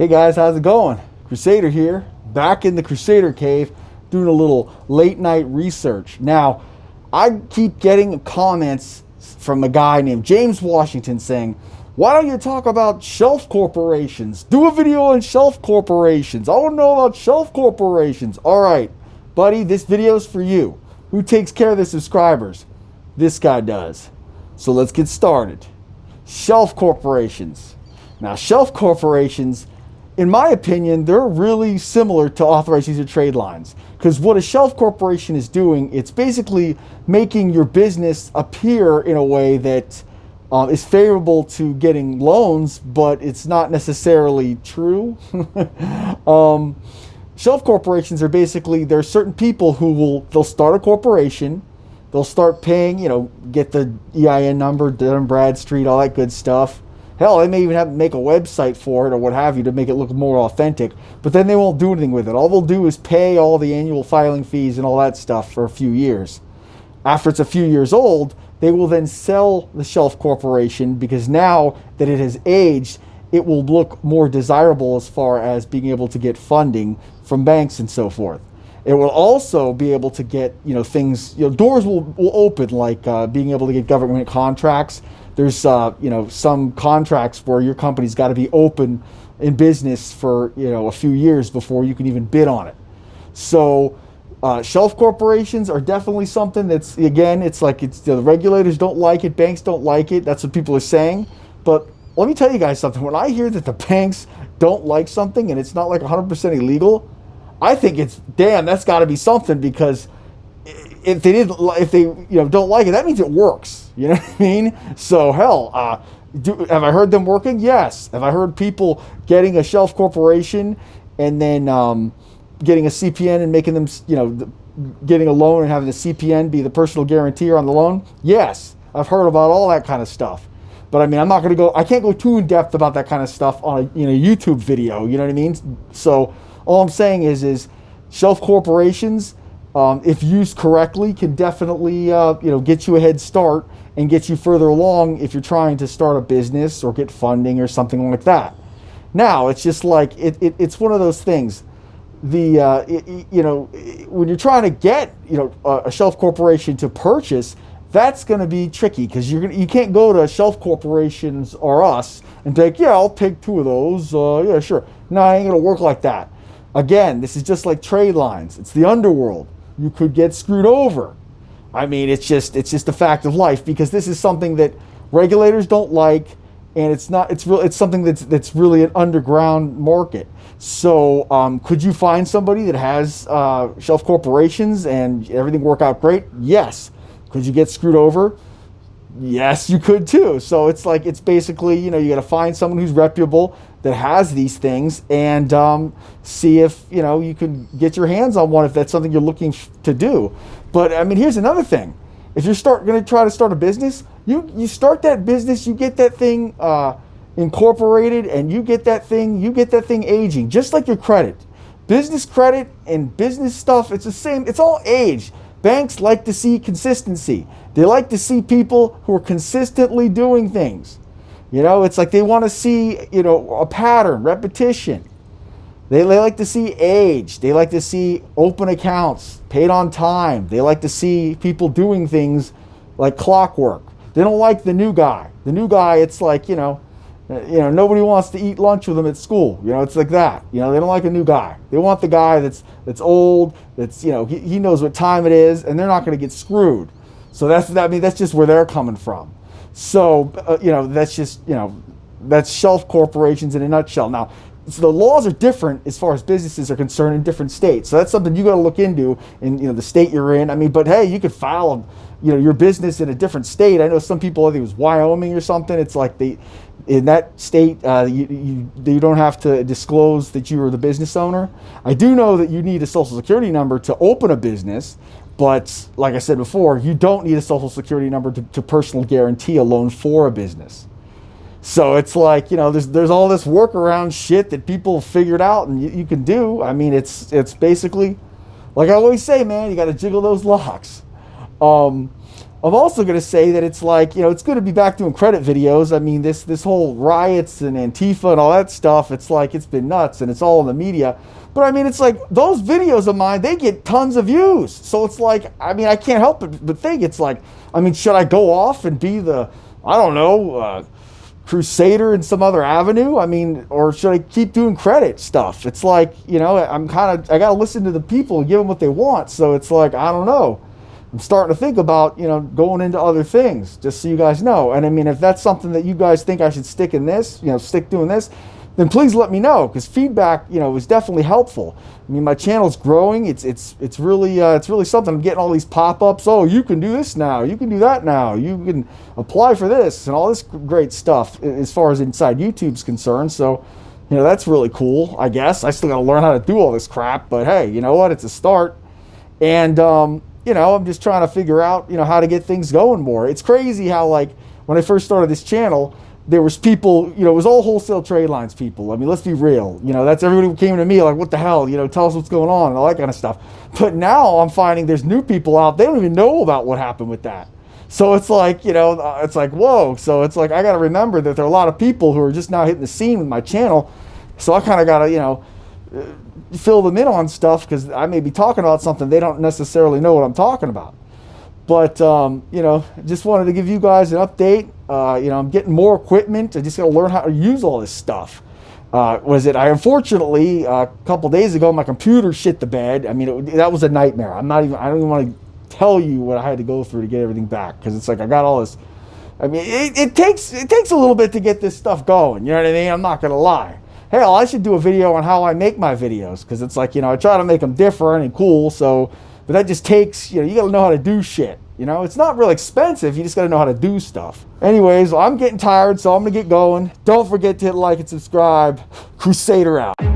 Hey guys, how's it going? Crusader here, back in the Crusader cave, doing a little late night research. Now, I keep getting comments from a guy named James Washington saying, why don't you talk about shelf corporations? Do a video on shelf corporations. I want to know about shelf corporations. All right, buddy, this video is for you. Who takes care of the subscribers? This guy does. So let's get started. Shelf corporations. Now, shelf corporations, in my opinion, they're really similar to authorized user trade lines. Because what a shelf corporation is doing, it's basically making your business appear in a way that is favorable to getting loans, but it's not necessarily true. Shelf corporations are basically, there are certain people who they'll start a corporation, they'll start paying, get the EIN number, Dun & Bradstreet, all that good stuff. Hell, they may even have to make a website for it or what have you to make it look more authentic, but then they won't do anything with it. All they'll do is pay all the annual filing fees and all that stuff for a few years. After it's a few years old, they will then sell the shelf corporation because now that it has aged, it will look more desirable as far as being able to get funding from banks and so forth. It will also be able to get, things, doors will open, like being able to get government contracts. There's, some contracts where your company's got to be open in business for, a few years before you can even bid on it. So shelf corporations are definitely something that's, again, the regulators don't like it, banks don't like it. That's what people are saying. But let me tell you guys something. When I hear that the banks don't like something and it's not like 100% illegal, I think it's, damn, that's got to be something, because if they don't like it, that means it works. You know what I mean? So hell, have I heard them working? Yes. Have I heard people getting a shelf corporation and then getting a CPN and making them, getting a loan and having the CPN be the personal guarantor on the loan? Yes. I've heard about all that kind of stuff. But I mean, I can't go too in depth about that kind of stuff on a YouTube video. You know what I mean? So all I'm saying is shelf corporations, if used correctly, can definitely get you a head start and get you further along if you're trying to start a business or get funding or something like that. Now, it's just like it's one of those things. When you're trying to get a shelf corporation to purchase, that's going to be tricky, because you can't go to shelf corporations or us and take, I'll take 2 of those. Yeah, sure. No, it ain't going to work like that. Again, this is just like trade lines. It's the underworld. You could get screwed over. I mean, it's just a fact of life, because this is something that regulators don't like, and it's something that's really an underground market. So could you find somebody that has shelf corporations and everything work out great? Yes. Could you get screwed over? Yes, you could too. So it's basically, you got to find someone who's reputable that has these things, and see if, you can get your hands on one if that's something you're looking to do. But I mean, here's another thing. If you're going to try to start a business, you start that business, you get that thing incorporated, and you get that thing aging, just like your credit. Business credit and business stuff, it's the same. It's all age. Banks like to see consistency. They like to see people who are consistently doing things. It's like they want to see, a pattern, repetition. They like to see age. They like to see open accounts, paid on time. They like to see people doing things like clockwork. They don't like the new guy. The new guy, it's like, nobody wants to eat lunch with them at school. It's like that. They don't like a new guy. They want the guy that's old, that's, he knows what time it is, and they're not going to get screwed. So that's just where they're coming from. So, that's shelf corporations in a nutshell. Now, so the laws are different as far as businesses are concerned in different states. So that's something you got to look into in the state you're in. I mean, but hey, you could file your business in a different state. I know some people, I think it was Wyoming or something. It's like in that state, you don't have to disclose that you are the business owner. I do know that you need a social security number to open a business, but like I said before, you don't need a social security number to personal guarantee a loan for a business. So it's like, there's all this workaround shit that people figured out and you can do. I mean, it's basically, like I always say, man, you got to jiggle those locks. I'm also going to say that it's like, it's good to be back doing credit videos. I mean, this whole riots and Antifa and all that stuff, it's like, it's been nuts and it's all in the media. But I mean, it's like those videos of mine, they get tons of views. So it's like, I mean, I can't help but think it's like, I mean, should I go off and be the, I don't know, Crusader in some other avenue? I mean, or should I keep doing credit stuff? It's like, I got to listen to the people and give them what they want. So it's like, I don't know. I'm starting to think about, going into other things, just so you guys know. And I mean, if that's something that you guys think I should stick in this, stick doing this, then please let me know, because feedback, is definitely helpful. I mean, my channel's growing. It's really something. I'm getting all these pop-ups. Oh, you can do this now. You can do that now. You can apply for this and all this great stuff as far as inside YouTube's concerned. So, that's really cool, I guess. I still got to learn how to do all this crap, but hey, you know what? It's a start. And, I'm just trying to figure out, how to get things going more. It's crazy how, like, when I first started this channel, there was people, it was all wholesale trade lines people. I mean, let's be real. That's everybody who came to me like, what the hell? Tell us what's going on and all that kind of stuff. But now I'm finding there's new people out. They don't even know about what happened with that. So it's like, it's like, whoa. So it's like, I got to remember that there are a lot of people who are just now hitting the scene with my channel. So I kind of got to, fill them in on stuff, because I may be talking about something they don't necessarily know what I'm talking about. But, just wanted to give you guys an update. I'm getting more equipment. I just got to learn how to use all this stuff. I unfortunately, a couple days ago, my computer shit the bed. I mean, that was a nightmare. I don't even want to tell you what I had to go through to get everything back, because it's like I got all this. I mean, it takes a little bit to get this stuff going. You know what I mean? I'm not going to lie. Hell, I should do a video on how I make my videos, because it's like, I try to make them different and cool. So, but that just takes, you got to know how to do shit. It's not real expensive. You just got to know how to do stuff. Anyways, I'm getting tired, so I'm going to get going. Don't forget to hit like and subscribe. Crusader out.